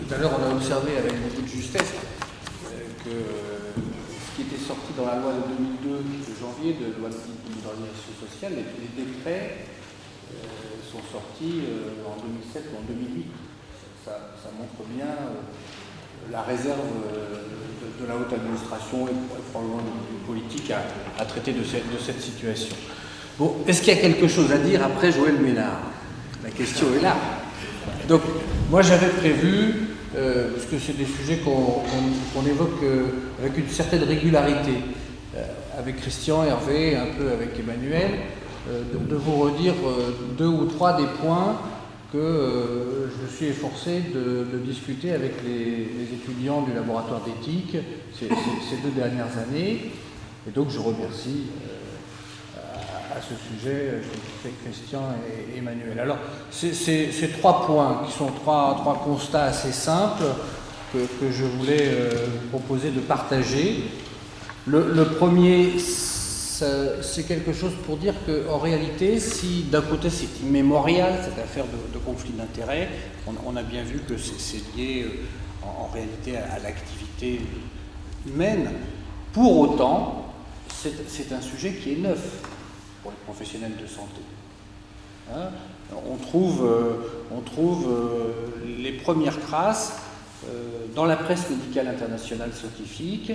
Tout à l'heure, on a observé avec beaucoup de justesse que ce qui était sorti dans la loi de 2002 de janvier, de loi de libéralisation sociale, les décrets sont sortis en 2007 ou en 2008. Ça montre bien la réserve de la haute administration et probablement du politique à traiter de cette situation. Bon, est-ce qu'il y a quelque chose à dire après Joël Ménard? La question est là. Donc, moi j'avais prévu, parce que c'est des sujets qu'on évoque avec une certaine régularité, avec Christian, Hervé, un peu avec Emmanuel, de vous redire 2 ou 3 des points que je me suis efforcé de discuter avec les étudiants du laboratoire d'éthique ces 2 dernières années. Et donc je remercie à ce sujet Christian et Emmanuel. Alors, ces 3 points qui sont 3 constats assez simples que je voulais vous proposer de partager. Le premier, c'est quelque chose pour dire qu'en réalité, si d'un côté c'est immémorial, cette affaire de conflit d'intérêts, on a bien vu que c'est lié en réalité à l'activité humaine, pour autant, c'est un sujet qui est neuf pour les professionnels de santé. Hein, on trouve les premières traces dans la presse médicale internationale scientifique,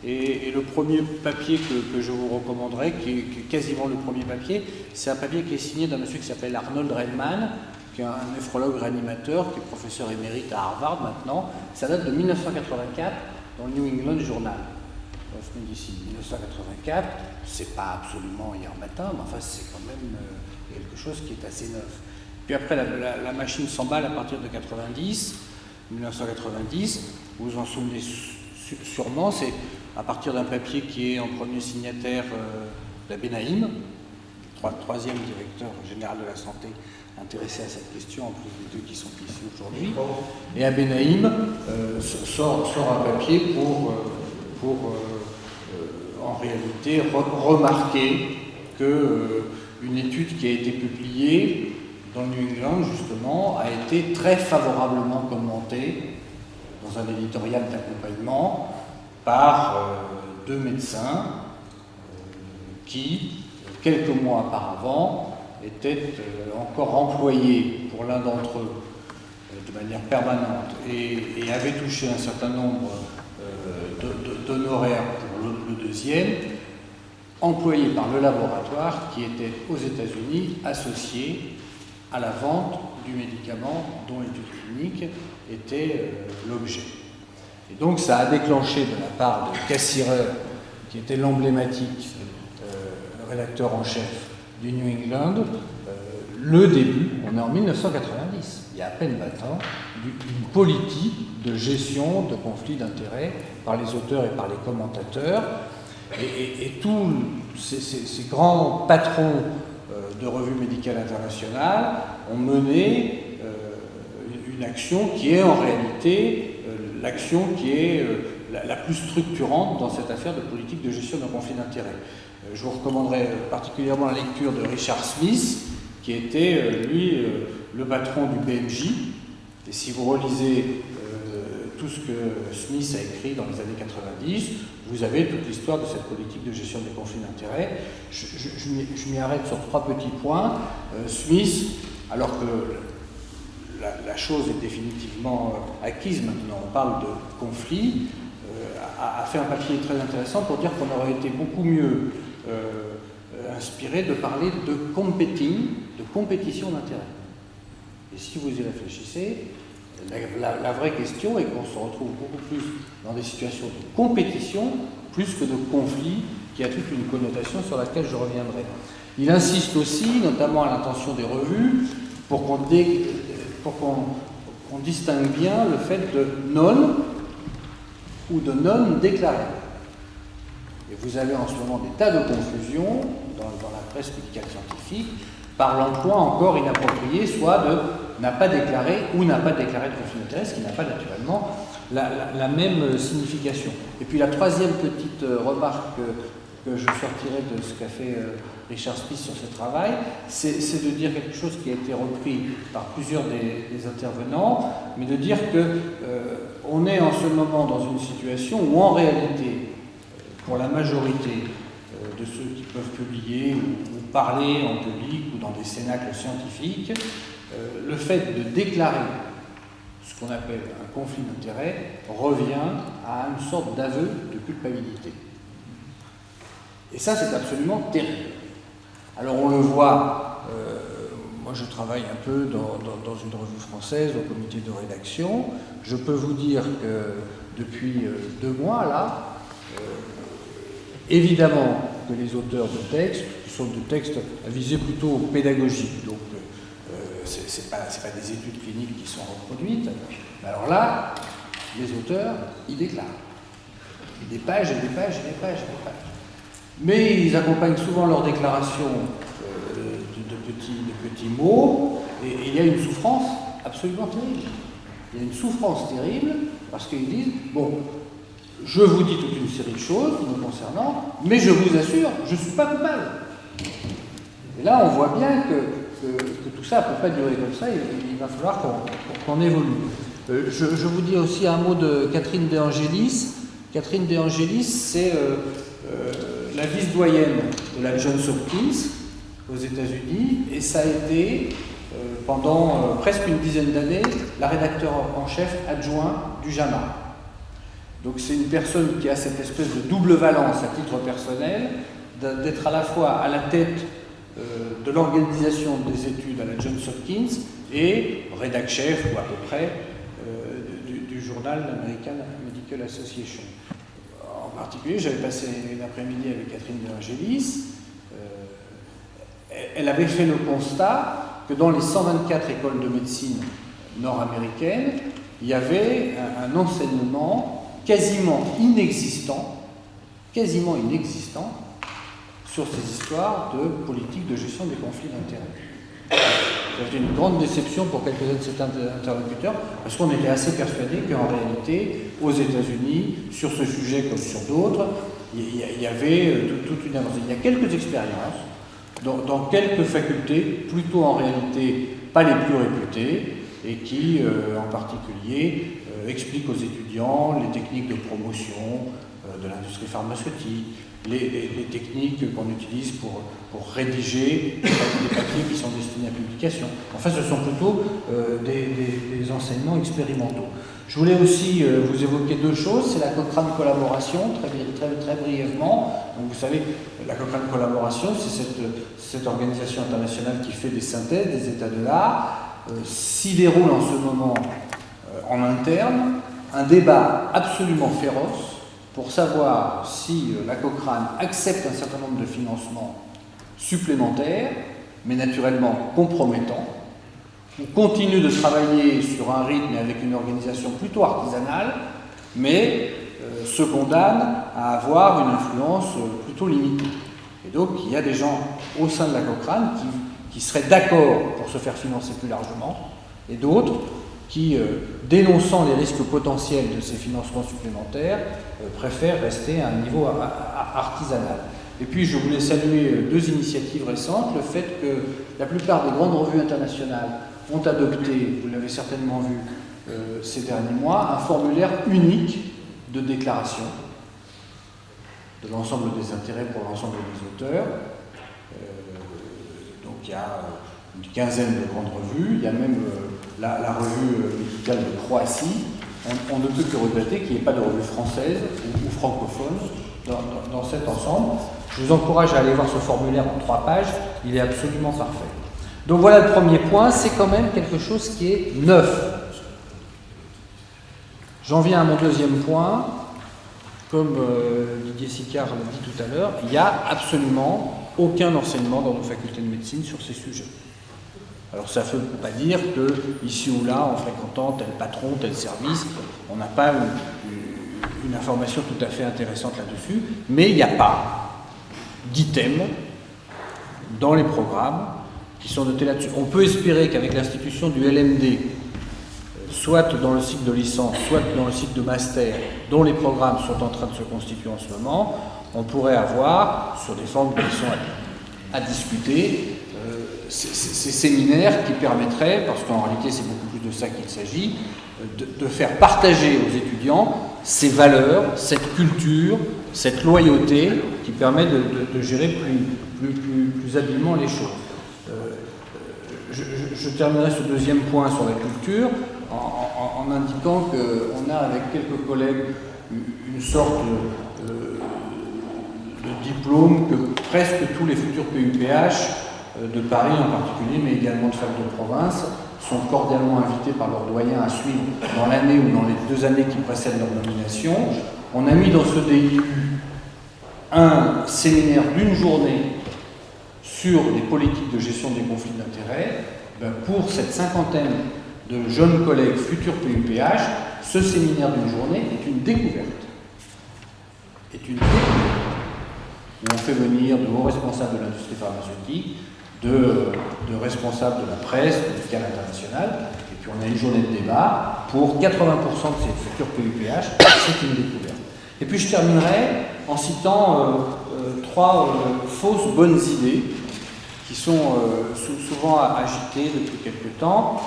et le premier papier que je vous recommanderais, qui est quasiment le premier papier, c'est un papier qui est signé d'un monsieur qui s'appelle Arnold Redman, qui est un néphrologue réanimateur, qui est professeur émérite à Harvard maintenant. Ça date de 1984 dans le New England Journal of Medicine. 1984, c'est pas absolument hier matin, mais enfin c'est quand même quelque chose qui est assez neuf. Puis après, la machine s'emballe à partir de 1990, vous vous en souvenez sûrement, c'est à partir d'un papier qui est en premier signataire d'Abenaïm, troisième directeur général de la santé intéressé à cette question, en plus des 2 qui sont ici aujourd'hui. Et Abenaïm sort un papier pour en réalité remarquer qu'une étude qui a été publiée dans le New England, justement, a été très favorablement commentée dans un éditorial d'accompagnement par 2 médecins qui, quelques mois auparavant, étaient encore employés pour l'un d'entre eux de manière permanente et avaient touché un certain nombre d'honoraires pour le deuxième, employés par le laboratoire qui était aux États-Unis associé à la vente du médicament dont l'étude clinique était l'objet. Et donc ça a déclenché de la part de Cassirer, qui était l'emblématique rédacteur en chef du New England, le début, on est en 1990, il y a à peine 20 ans, d'une politique de gestion de conflits d'intérêts par les auteurs et par les commentateurs. Et tous ces grands patrons de revues médicales internationales ont mené une action qui est en réalité l'action qui est la plus structurante dans cette affaire de politique de gestion d'un conflit d'intérêts. Je vous recommanderais particulièrement la lecture de Richard Smith, qui était, lui, le patron du BMJ. Et si vous relisez tout ce que Smith a écrit dans les années 90, vous avez toute l'histoire de cette politique de gestion des conflits d'intérêts. Je m'y arrête sur 3 petits points. Smith, alors que la chose est définitivement acquise maintenant, on parle de conflit, a fait un papier très intéressant pour dire qu'on aurait été beaucoup mieux inspiré de parler de compétition d'intérêts. Et si vous y réfléchissez, la vraie question est qu'on se retrouve beaucoup plus dans des situations de compétition plus que de conflit, qui a toute une connotation sur laquelle je reviendrai. Il insiste aussi, notamment à l'intention des revues, pour qu'on distingue bien le fait de non ou de non déclaré. Et vous avez en ce moment des tas de confusions dans la presse médicale scientifique par l'emploi encore inapproprié, soit de n'a pas déclaré ou n'a pas déclaré de conflit d'intérêt, ce qui n'a pas naturellement la même signification. Et puis la troisième petite remarque que je sortirai de ce qu'a fait Richard Smith sur ce travail, c'est de dire quelque chose qui a été repris par plusieurs des intervenants, mais de dire que on est en ce moment dans une situation où en réalité, pour la majorité de ceux qui peuvent publier ou parler en public ou dans des cénacles scientifiques, le fait de déclarer ce qu'on appelle un conflit d'intérêts revient à une sorte d'aveu de culpabilité. Et ça, c'est absolument terrible. Alors on le voit, moi je travaille un peu dans une revue française, au comité de rédaction. Je peux vous dire que depuis 2 mois, là, évidemment que les auteurs de textes, qui sont de textes à visée plutôt pédagogique, donc ce n'est pas des études cliniques qui sont reproduites, mais alors là, les auteurs, ils déclarent. Des pages et des pages et des pages et des pages. Mais ils accompagnent souvent leurs déclarations de petits mots, et il y a une souffrance absolument terrible. Il y a une souffrance terrible parce qu'ils disent, bon, je vous dis toute une série de choses me concernant, mais je vous assure, je ne suis pas coupable. Et là, on voit bien que tout ça ne peut pas durer comme ça, il va falloir qu'on évolue. Je vous dis aussi un mot de Catherine De Angelis. Catherine De Angelis, c'est la vice-doyenne de la Johns Hopkins aux États-Unis, et ça a été, pendant presque une dizaine d'années, la rédacteure en chef adjoint du JAMA. Donc c'est une personne qui a cette espèce de double valence à titre personnel, d'être à la fois à la tête de l'organisation des études à la Johns Hopkins et rédac chef, ou à peu près, du journal American Medical Association. En particulier, j'avais passé l'après-midi avec Catherine De Angelis. Elle avait fait le constat que dans les 124 écoles de médecine nord-américaines, il y avait un enseignement quasiment inexistant sur ces histoires de politique de gestion des conflits d'intérêts. C'était une grande déception pour quelques-uns de cet interlocuteurs, parce qu'on était assez persuadés qu'en réalité, aux États-Unis, sur ce sujet comme sur d'autres, il y avait toute une avancée. Il y a quelques expériences dans quelques facultés, plutôt en réalité pas les plus réputées, et qui, en particulier, expliquent aux étudiants les techniques de promotion de l'industrie pharmaceutique, les techniques qu'on utilise pour rédiger des papiers qui sont destinés à publication. Enfin, ce sont plutôt des enseignements expérimentaux. Je voulais aussi vous évoquer 2 choses. C'est la Cochrane Collaboration, très brièvement. Donc, vous savez, la Cochrane Collaboration, c'est cette organisation internationale qui fait des synthèses des états de l'art. S'y déroule en ce moment, en interne, un débat absolument féroce pour savoir si la Cochrane accepte un certain nombre de financements supplémentaires, mais naturellement compromettants, ou continue de travailler sur un rythme et avec une organisation plutôt artisanale, mais se condamne à avoir une influence plutôt limitée. Et donc il y a des gens au sein de la Cochrane qui seraient d'accord pour se faire financer plus largement, et d'autres qui, dénonçant les risques potentiels de ces financements supplémentaires, préfèrent rester à un niveau artisanal. Et puis je voulais saluer 2 initiatives récentes. Le fait que la plupart des grandes revues internationales ont adopté, vous l'avez certainement vu ces derniers mois, un formulaire unique de déclaration de l'ensemble des intérêts pour l'ensemble des auteurs. Donc il y a une quinzaine de grandes revues, il y a même la revue médicale de Croatie. On ne peut que regretter qu'il n'y ait pas de revue française ou francophone dans cet ensemble. Je vous encourage à aller voir ce formulaire en 3 pages, il est absolument parfait. Donc voilà le premier point, c'est quand même quelque chose qui est neuf. J'en viens à mon deuxième point. Comme Didier Sicard l'a dit tout à l'heure, il n'y a absolument aucun enseignement dans nos facultés de médecine sur ces sujets. Alors ça ne veut pas dire que ici ou là, en fréquentant tel patron, tel service, on n'a pas une information tout à fait intéressante là-dessus, mais il n'y a pas d'items dans les programmes qui sont notés là-dessus. On peut espérer qu'avec l'institution du LMD, soit dans le cycle de licence, soit dans le cycle de master, dont les programmes sont en train de se constituer en ce moment, on pourrait avoir, sur des formes qui sont à discuter ces séminaires qui permettraient, parce qu'en réalité c'est beaucoup plus de ça qu'il s'agit, de faire partager aux étudiants ces valeurs, cette culture, cette loyauté qui permet de gérer plus habilement les choses. Je terminerai ce deuxième point sur la culture en indiquant qu'on a avec quelques collègues une sorte de diplôme que presque tous les futurs PUPH de Paris en particulier, mais également de fac de province, sont cordialement invités par leurs doyens à suivre dans l'année ou dans les 2 années qui précèdent leur nomination. On a mis dans ce DIU un séminaire d'1 journée sur les politiques de gestion des conflits d'intérêts. Pour cette cinquantaine de jeunes collègues futurs PUPH, ce séminaire d'1 journée est une découverte. Où on fait venir de hauts responsables de l'industrie pharmaceutique, de responsables de la presse, de l'École internationale, et puis on a une journée de débat. Pour 80% de ces futurs PUPH, c'est une découverte. Et puis je terminerai en citant 3 fausses bonnes idées qui sont souvent agitées depuis quelque temps.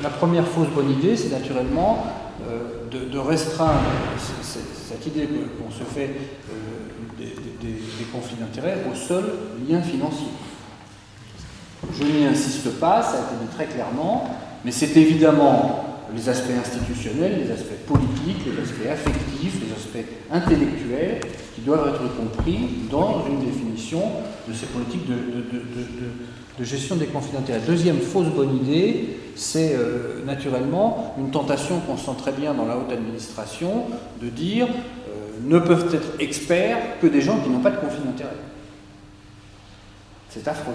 La première fausse bonne idée, c'est naturellement de restreindre cette idée qu'on se fait des conflits d'intérêts au seul lien financier. Je n'y insiste pas, ça a été dit très clairement, mais c'est évidemment les aspects institutionnels, les aspects politiques, les aspects affectifs, les aspects intellectuels qui doivent être compris dans une définition de ces politiques de gestion des conflits d'intérêts. Deuxième fausse bonne idée, c'est naturellement une tentation qu'on sent très bien dans la haute administration de dire ne peuvent être experts que des gens qui n'ont pas de conflit d'intérêts. C'est affreux.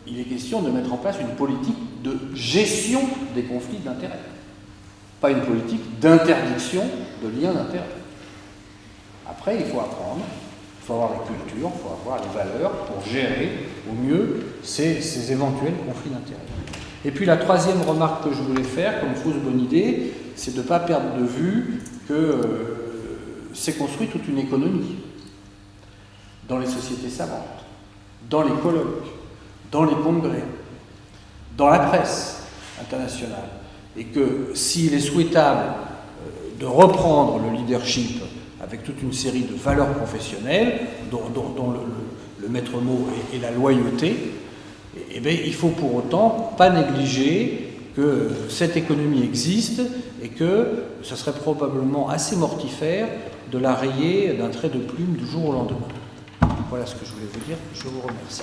Il est question de mettre en place une politique de gestion des conflits d'intérêts, pas une politique d'interdiction de liens d'intérêt. Après, il faut apprendre, il faut avoir la culture, il faut avoir les valeurs pour gérer au mieux ces éventuels conflits d'intérêts. Et puis la troisième remarque que je voulais faire comme fausse bonne idée, c'est de ne pas perdre de vue que s'est construite toute une économie dans les sociétés savantes, dans les colloques, dans les congrès, dans la presse internationale, et que s'il est souhaitable de reprendre le leadership avec toute une série de valeurs professionnelles, dont le maître mot est la loyauté, eh bien, il faut pour autant pas négliger que cette économie existe et que ce serait probablement assez mortifère de la rayer d'un trait de plume du jour au lendemain. Voilà ce que je voulais vous dire. Je vous remercie.